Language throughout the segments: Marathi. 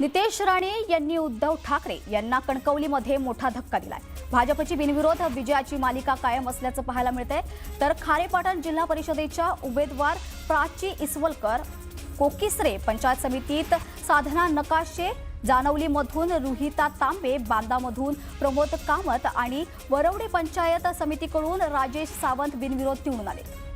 नितेश राणे यांनी उद्धव ठाकरे यांना कणकवलीमध्ये मोठा धक्का दिलाय। भाजपची बिनविरोध विजयाची मालिका कायम असल्याचं पाहायला मिळतंय। तर खारेपाटण जिल्हा परिषदेच्या उमेदवार प्राची इसवलकर, कोकिसरे पंचायत समितीत साधना नकाशे, जानवलीमधून रुहिता तांबे, बांदामधून प्रमोद कामत आणि वरवडे पंचायत समितीकडून राजेश सावंत बिनविरोध निवडून आले।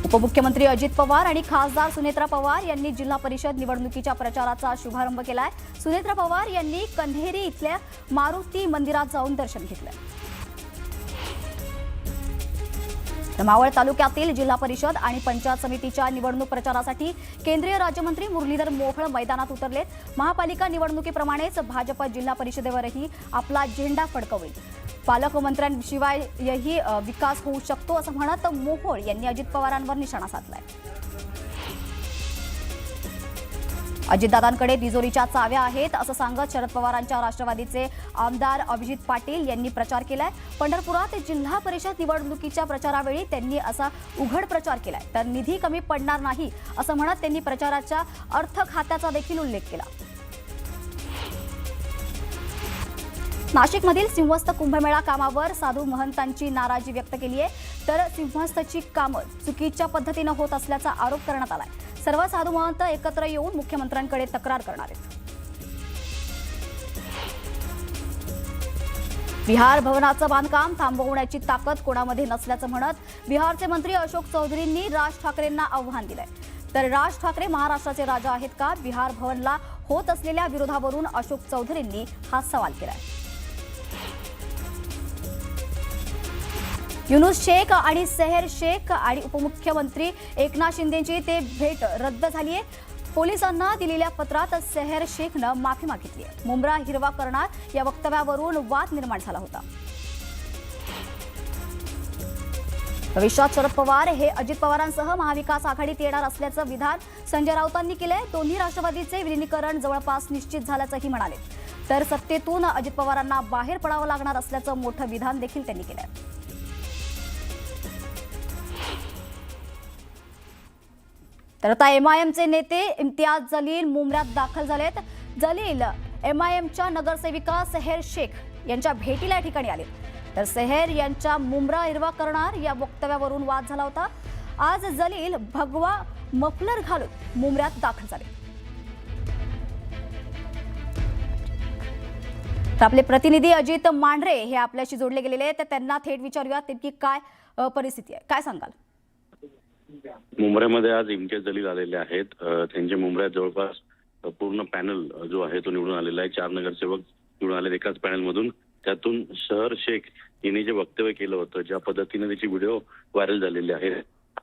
उपमुख्यमंत्री अजित पवार आणि खासदार सुनेत्रा पवार यांनी जिल्हा परिषद निवडणुकीच्या प्रचाराचा शुभारंभ केलाय। सुनेत्रा पवार यांनी कन्हेरी इथल्या मारुती मंदिरात जाऊन दर्शन घेतलं। मावळ तालुक्यातील जिल्हा परिषद आणि पंचायत समितीच्या निवडणूक प्रचारासाठी केंद्रीय राज्यमंत्री मुरलीधर मोहोळ मैदानात उतरलेत। महापालिका निवडणुकीप्रमाणेच भाजप जिल्हा परिषदेवरही आपला झेंडा फडकवेल। पालकमंत्र्यांशिवायही विकास होऊ शकतो असं म्हणत मोहोळ यांनी अजित पवारांवर निशाणा साधलाय। अजितदादांकडे तिजोरीच्या चाव्या आहेत असं सांगत शरद पवारांच्या राष्ट्रवादीचे आमदार अभिजित पाटील यांनी प्रचार केलाय। पंढरपुरात जिल्हा परिषद निवडणुकीच्या प्रचारावेळी त्यांनी असा उघड प्रचार केलाय। तर निधी कमी पडणार नाही असं म्हणत त्यांनी प्रचाराच्या अर्थ खात्याचा देखील उल्लेख केला। नाशिकमधील सिंहस्थ कुंभमेळा कामावर साधू महंतांची नाराजी व्यक्त केली आहे। तर सिंहस्थची कामं चुकीच्या पद्धतीने होत असल्याचा आरोप करण्यात आलाय। सर्व साधू महंत एकत्र येऊन मुख्यमंत्र्यांकडे तक्रार करणार आहेत। बिहार भवनाचं बांधकाम थांबवण्याची ताकद कोणामध्ये नसल्याचं म्हणत बिहारचे मंत्री अशोक चौधरींनी राज ठाकरेंना आव्हान दिलंय। तर राज ठाकरे महाराष्ट्राचे राजा आहेत का? बिहार भवनला होत असलेल्या विरोधावरून अशोक चौधरींनी हा सवाल केलाय। युनुस शेख आणि सेहर शेख आणि उपमुख्यमंत्री एकनाथ शिंदेची ते भेट रद्द झाली आहे। पोलिसांना दिलेल्या पत्रात सेहर शेखनं माफी मागितली आहे। मुंब्रा हिरवा करणार या वक्तव्यावरून वाद निर्माण झाला होता। भविष्यात शरद पवार हे अजित पवारांसह महाविकास आघाडीत येणार असल्याचं विधान संजय राऊतांनी केलंय। दोन्ही राष्ट्रवादीचे विलीनीकरण जवळपास निश्चित झाल्याचंही म्हणाले। तर सत्तेतून अजित पवारांना बाहेर पडावं लागणार असल्याचं मोठं विधान देखील त्यांनी केलंय। तर आता एमआयएमचे नेते इम्तियाज जलील मुंब्र्यात दाखल झालेत। जलील एमआयएमच्या नगरसेविका सेहर शेख यांच्या भेटीला ठिकाणी आले। तर सेहर यांच्या मुंब्रा हिरवा करणार या वक्तव्यावरून वाद झाला होता। आज जलील भगवा मफलर घालून मुंब्र्यात दाखल झाले। तर आपले प्रतिनिधी अजित मांढरे हे आपल्याशी जोडले गेलेले आहेत। तर त्यांना थेट विचारूया नेमकी काय परिस्थिती आहे, काय सांगाल? मुंब्र्यामध्ये आज इम्तियाज जलील आलेले आहेत। त्यांच्या मुंब्र्यात जवळपास पूर्ण पॅनल जो आहे तो निवडून आलेला आहे। 4 नगरसेवक निवडून आले एकाच पॅनलमधून। त्यातून सेहर शेख यांनी जे वक्तव्य केलं होतं, ज्या पद्धतीने त्याची व्हिडिओ व्हायरल झालेली आहे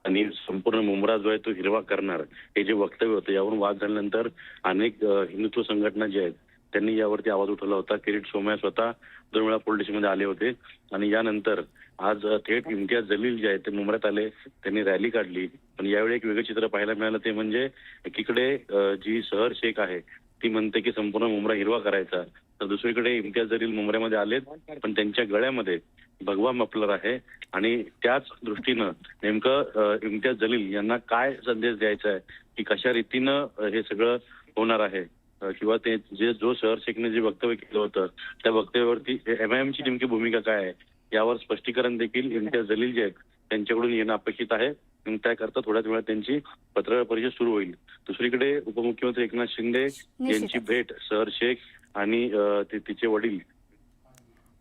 आणि संपूर्ण मुंब्रा जो आहे तो हिरवा करणार हे जे वक्तव्य होतं, यावरून वाद झाल्यानंतर अनेक हिंदुत्व संघटना ज्या आहेत त्यांनी यावरती आवाज उठवला होता। किरीट सोमय्या स्वतः 2 वेळा पोलीस स्टेशनमध्ये आले होते आणि यानंतर आज थेट इम्तियाज जलील जे आहेत ते मुंब्र्यात आले, त्यांनी रॅली काढली। पण यावेळी एक वेगळं चित्र पाहायला मिळालं, ते म्हणजे एकीकडे जी सेहर शेख आहे ती म्हणते की संपूर्ण मुंब्रा हिरवा करायचा, तर दुसरीकडे इम्तियाज जलील मुंब्र्यामध्ये आलेत पण त्यांच्या गळ्यामध्ये भगवा मफलर आहे। आणि त्याच दृष्टीनं नेमकं इम्तियाज जलील यांना काय संदेश द्यायचा आहे की कशा रीतीनं हे सगळं होणार आहे, किंवा ते जो सेहर शेखने जे वक्तव्य केलं होतं त्या वक्तव्यावरती एमआयएमची नेमकी भूमिका काय आहे यावर स्पष्टीकरण देखील इम्तियाज जलील जे आहेत त्यांच्याकडून येणं अपेक्षित आहे। त्याकरता थोड्याच वेळात त्यांची पत्रकार परिषद सुरू होईल। दुसरीकडे उपमुख्यमंत्री एकनाथ शिंदे यांची भेट सेहर शेख आणि तिचे वडील।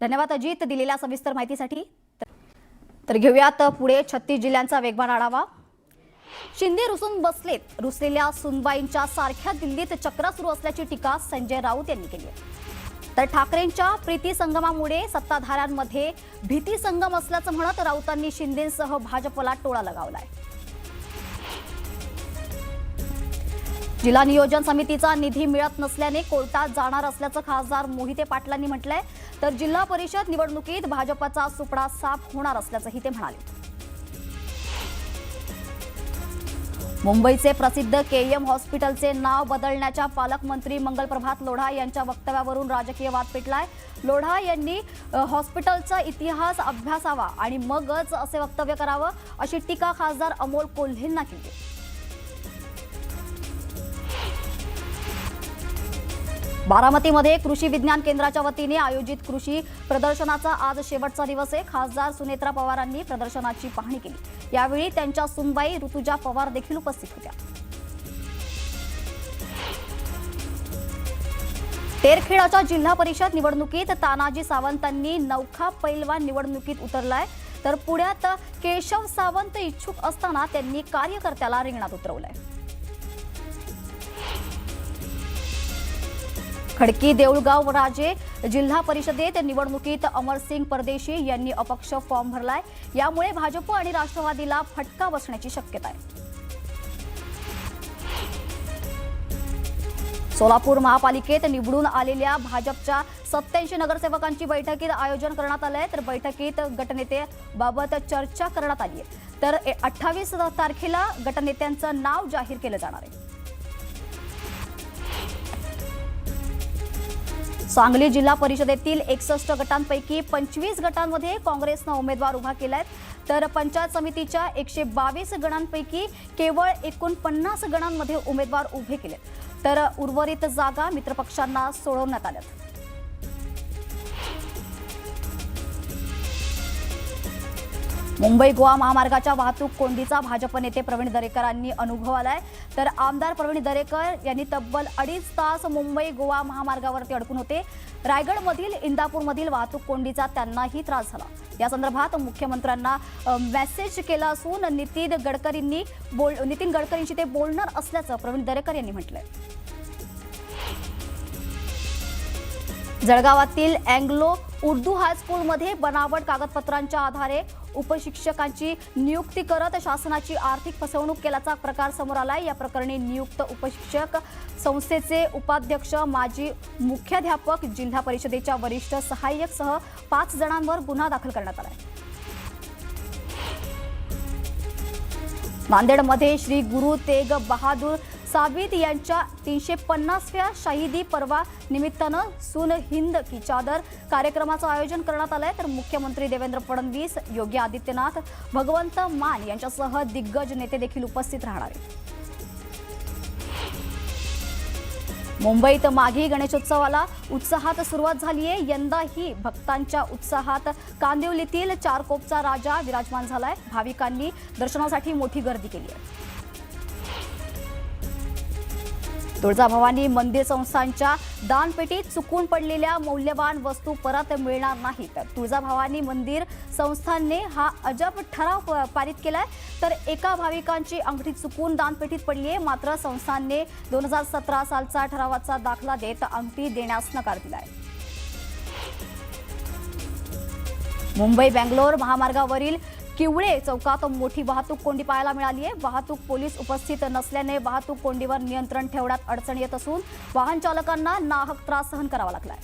धन्यवाद अजित दिलेल्या सविस्तर माहितीसाठी। तर घेऊयात पुढे 36 जिल्ह्यांचा वेगवान आढावा। शिंदे रुसून बसलेत, रुसलेल्या सुनबाईंच्या सारख्या दिल्लीत चक्रा सुरू असल्याची टीका संजय राऊत यांनी केली आहे। तर ठाकरेंच्या प्रीती संगमामुळे सत्ताधाऱ्यांमध्ये भीती संगम असल्याचं म्हणत राऊतांनी शिंदेसह भाजपला टोळा लगावलाय। जिल्हा नियोजन समितीचा निधी मिळत नसल्याने कोर्टात जाणार असल्याचं खासदार मोहिते पाटलांनी म्हटलंय। तर जिल्हा परिषद निवडणुकीत भाजपचा सुपडा साफ होणार असल्याचंही ते म्हणाले। मुंबईचे प्रसिद्ध केईएम हॉस्पिटलचे नाव बदलण्याच्या पालकमंत्री मंगलप्रभात लोढा यांच्या वक्तव्यावरून राजकीय वाद पेटलाय। लोढा यांनी हॉस्पिटलचा इतिहास अभ्यासावा आणि मगच असे वक्तव्य करावं अशी टीका खासदार अमोल कोल्हेंना केली। बारामतीमध्ये कृषी विज्ञान केंद्राच्या वतीने आयोजित कृषी प्रदर्शनाचा आज शेवटचा दिवस आहे। खासदार सुनेत्रा पवारांनी प्रदर्शनाची पाहणी केली। यावेळी त्यांच्या सुनबाई ऋतुजा पवार देखील उपस्थित होत्या। तेरखेडाच्या जिल्हा परिषद निवडणुकीत तानाजी सावंतांनी नौखा पैलवान निवडणुकीत उतरलाय, तर पुण्यात केशव सावंत इच्छुक असताना त्यांनी कार्यकर्त्याला रिंगणात उतरवलंय। खडकी देऊळगाव राजे जिल्हा परिषदेत निवडणुकीत अमरसिंग परदेशी यांनी अपक्ष फॉर्म भरलाय। यामुळे भाजप आणि राष्ट्रवादीला फटका बसण्याची शक्यता आहे। सोलापूर महापालिकेत निवडून आलेल्या भाजपच्या 87 नगरसेवकांची बैठकीत आयोजन करण्यात आलंय, तर बैठकीत गटनेतेबाबत चर्चा करण्यात आली आहे। तर 28 तारखेला गटनेत्यांचं नाव जाहीर केलं जाणार आहे। सांगली जिल्हा परिषदेतील 61 गटांपैकी 25 गटांमध्ये काँग्रेसनं उमेदवार उभा केलाय, तर पंचायत समितीच्या 122 गणांपैकी केवळ 49 गणांमध्ये उमेदवार उभे केले, तर उर्वरित जागा मित्रपक्षांना सोडवण्यात आल्यात। मुंबई गोवा महामार्गाच्या वाहतूक कोंडीचा भाजप नेते प्रवीण दरेकरांनी अनुभव आलाय, तर आमदार प्रवीण दरेकर यांनी तब्बल 2.5 तास मुंबई गोवा महामार्गावरती अडकून होते। रायगडमधील इंदापूरमधील वाहतूक कोंडीचा त्यांनाही त्रास झाला। या संदर्भात मुख्यमंत्र्यांना मेसेज केला असून नितीन गडकरींशी ते बोलणार असल्याचं प्रवीण दरेकर यांनी म्हटलंय। जळगावातील अँग्लो उर्दू हायस्कूलमध्ये बनावट कागदपत्रांच्या आधारे उपशिक्षकांची नियुक्ती करत शासनाची आर्थिक फसवणूक केल्याचा प्रकार समोर आलाय। या प्रकरणी नियुक्त उपशिक्षक, संस्थेचे उपाध्यक्ष, माजी मुख्याध्यापक, जिल्हा परिषदेच्या वरिष्ठ सहाय्यक सह 5 जणांवर गुन्हा दाखल करण्यात आलाय। नांदेडमध्ये श्री गुरु तेग बहादूर साबित यांच्या 350व्या शाहिदी पर्वा निमित्तानं सुन हिंद की चादर कार्यक्रमाचं आयोजन करण्यात आलंय, तर मुख्यमंत्री देवेंद्र फडणवीस, योगी आदित्यनाथ, भगवंत मान यांच्यासह दिग्गज नेते देखील उपस्थित राहणार आहेत। मुंबईत माघी गणेशोत्सवाला उत्साहात सुरुवात झाली आहे। यंदाही भक्तांच्या उत्साहात कांदिवलीतील चारकोपचा राजा विराजमान झालाय। भाविकांनी दर्शनासाठी मोठी गर्दी केली आहे। तुळजाभवानी मंदिर संस्थांच्या दानपेटीत चुकून पडलेल्या मौल्यवान वस्तू परत मिळणार नाहीत। तुळजाभवानी मंदिर संस्थांनी हा अजब ठराव पारित केलाय, तर एका भाविकांची अंगठी चुकून दानपेटीत पडली आहे, मात्र संस्थांनी 2017 सालचा ठरावाचा दाखला देत अंगठी देण्यास नकार दिलाय। मुंबई बेंगलोर महामार्गावरील किवळे चौकात मोठी वाहतूक कोंडी पाहायला मिळाली आहे। वाहतूक पोलीस उपस्थित नसल्याने वाहतूक कोंडीवर नियंत्रण ठेवण्यात अडचण येत असून वाहन चालकांना नाहक त्रास सहन करावा लागलाय।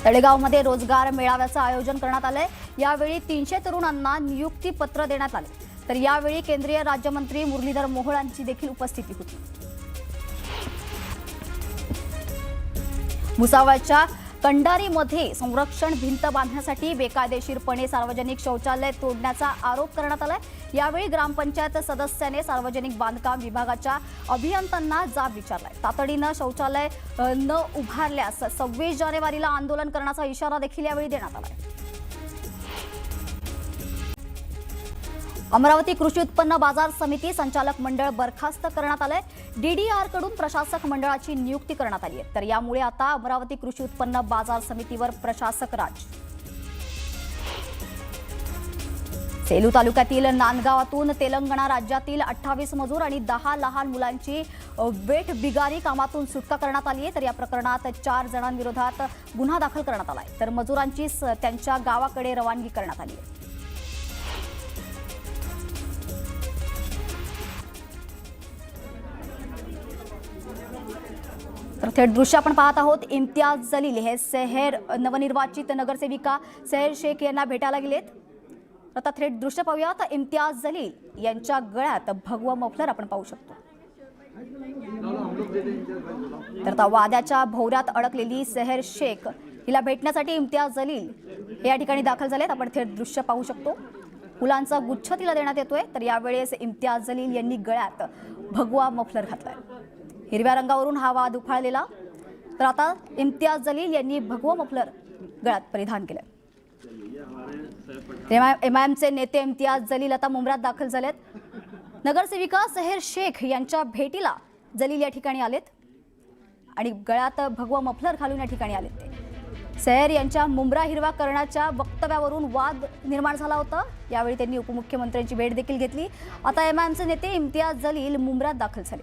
तळेगावमध्ये रोजगार मेळाव्याचं आयोजन करण्यात आलंय। यावेळी 300 तरुणांना नियुक्ती पत्र देण्यात आले, तर यावेळी केंद्रीय राज्यमंत्री मुरलीधर मोहोळ यांची देखील उपस्थिती होती। भुसावळच्या कंडारीमध्ये संरक्षण भिंत बांधण्यासाठी बेकायदेशीरपणे सार्वजनिक शौचालय तोडण्याचा आरोप करण्यात आलाय। यावेळी ग्रामपंचायत सदस्याने सार्वजनिक बांधकाम विभागाच्या अभियंत्यांना जाब विचारलाय। तातडीनं शौचालय न उभारल्यास 26 जानेवारीला आंदोलन करण्याचा इशारा देखील यावेळी देण्यात आलाय। अमरावती कृषी उत्पन्न बाजार समिती संचालक मंडळ बरखास्त करण्यात आलंय। DDR कडून प्रशासक मंडळाची नियुक्ती करण्यात आली आहे, तर यामुळे आता अमरावती कृषी उत्पन्न बाजार समितीवर प्रशासक राज। सेलू तालुक्यातील नांदगावातून तेलंगणा राज्यातील 28 मजूर आणि 10 लहान मुलांची वेठ बिगारी कामातून सुटका करण्यात आली आहे, तर या प्रकरणात 4 जणांविरोधात गुन्हा दाखल करण्यात आलाय, तर मजुरांची त्यांच्या गावाकडे रवानगी करण्यात आली आहे। तर थेट दृश्य आपण पाहत आहोत। इम्तियाज जलील हे शहर नवनिर्वाचित नगरसेविका सेहर शेख यांना भेटायला गेलेत। आता थेट दृश्य पाहूयात। इम्तियाज जलील यांच्या गळ्यात भगवा मफलर आपण पाहू शकतो। तर आता वाद्याच्या भोवऱ्यात अडकलेली सेहर शेख हिला भेटण्यासाठी इम्तियाज जलील हे या ठिकाणी दाखल झालेत। आपण थेट दृश्य पाहू शकतो। फुलांचा गुच्छ तिला देण्यात येतोय, तर यावेळेस इम्तियाज जलील यांनी गळ्यात भगवा मफलर घातलाय। हिरव्या रंगावरून हा वाद उफाळलेला, तर आता इम्तियाज जलील यांनी भगवा मफलर गळ्यात परिधान केलं. एमआयएमचे नेते इम्तियाज जलील आता मुंब्र्यात दाखल झालेत. नगरसेविका सेहर शेख यांच्या भेटीला जलील या ठिकाणी आलेत आणि गळ्यात भगवा मफलर घालून या ठिकाणी आलेत. ते सेहर यांच्या मुंब्रा हिरवा करण्याच्या वक्तव्यावरून वाद निर्माण झाला होता. यावेळी त्यांनी उपमुख्यमंत्र्यांची भेट देखील घेतली. आता एमआयएमचे नेते इम्तियाज जलील मुंब्र्यात दाखल झाले.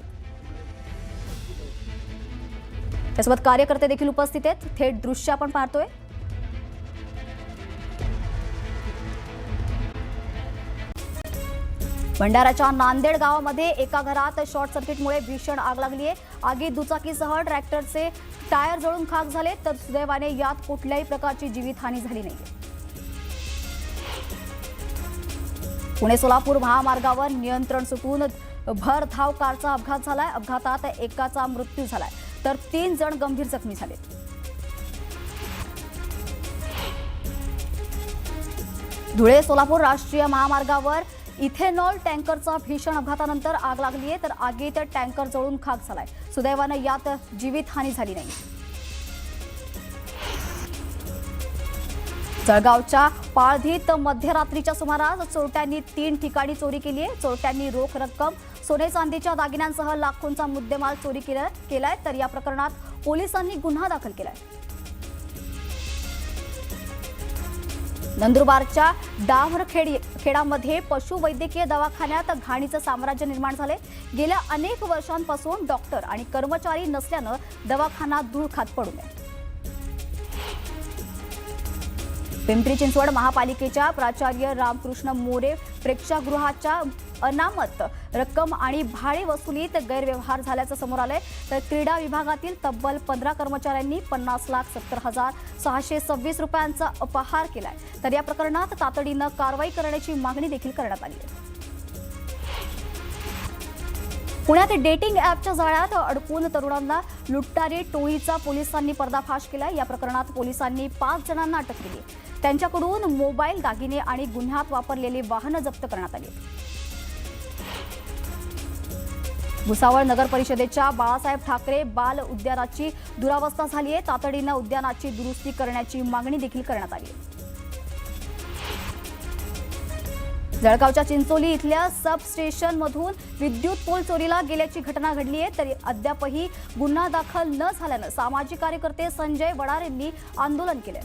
त्यासोबत कार्यकर्ते देखील उपस्थित आहेत. थेट दृश्य आपण पाहतोय. भंडाराच्या नांदेड गावामध्ये एका घरात शॉर्ट सर्किटमुळे भीषण आग लागली आहे. आगीत दुचाकीसह ट्रॅक्टरचे टायर जळून खाक झाले, तर सुदैवाने यात कुठल्याही प्रकारची जीवितहानी झाली नाही. पुणे सोलापूर महामार्गावर नियंत्रण सुटून भरधाव कारचा अपघात झालाय. अपघातात एकाचा मृत्यू झालाय, तर 3 जण गंभीर जखमी झाले. धुळे सोलापूर राष्ट्रीय महामार्गावर इथेनॉल टँकरचा भीषण अपघातानंतर आग लागली आहे, तर आगीत टँकर जळून खाक झालाय. सुदैवाने यात जीवितहानी झाली नाही. जळगावच्या पाळधीत मध्यरात्रीच्या सुमारास चोरट्यांनी 3 ठिकाणी चोरी केली आहे. चोरट्यांनी रोख रक्कम, सोने चांदीच्या दागिन्यांसह लाखोंचा मुद्देमाल चोरी केलाय, तर या प्रकरणात पोलिसांनी गुन्हा दाखल केलाय. नंदुरबारच्या खेडामध्ये पशुवैद्यकीय दवाखान्यात घाणीचं साम्राज्य निर्माण झाले. गेल्या अनेक वर्षांपासून डॉक्टर आणि कर्मचारी नसल्यानं दवाखाना धूळ खात पडू नये. पिंपरी चिंचवड महापालिकेच्या प्राचार्य रामकृष्ण मोरे प्रेक्षागृहाच्या अनामत रक्कम आणि भाडे वसुलीत गैरव्यवहार झाल्याचं समोर आलंय. तर क्रीडा विभागातील तब्बल 15 कर्मचाऱ्यांनी 50,70,626 रुपयांचा अपहार केलाय. तर या प्रकरणात तातडीनं कारवाई करण्याची मागणी देखील करण्यात आली आहे. पुण्यात डेटिंग ॲपच्या जाळ्यात अडकून तरुणांना लुटणारी टोळीचा पोलिसांनी पर्दाफाश केलाय. या प्रकरणात पोलिसांनी 5 जणांना अटक केली. त्यांच्याकडून मोबाईल, दागिने आणि गुन्ह्यात वापरलेली वाहनं जप्त करण्यात आली. भुसावळ नगर परिषदेच्या बाळासाहेब ठाकरे बाल उद्यानाची दुरावस्था झाली आहे. तातडीनं उद्यानाची दुरुस्ती करण्याची मागणी देखील करण्यात आली. जळगावच्या चिंचोली इथल्या सबस्टेशन मधून विद्युत पोल चोरीला गेल्याची घटना घडली आहे. तरी अद्यापही गुन्हा दाखल न झाल्यानं सामाजिक कार्यकर्ते संजय वडार यांनी आंदोलन केले.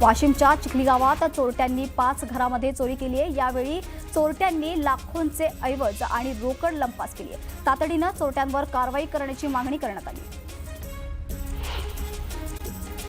वाशिमच्या चिखली गावात चोरट्यांनी 5 घरामध्ये चोरी केली आहे. यावेळी चोरट्यांनी लाखोंचे ऐवज आणि रोकड लंपास केली आहे. तातडीनं चोरट्यांवर कारवाई करण्याची मागणी करण्यात आली.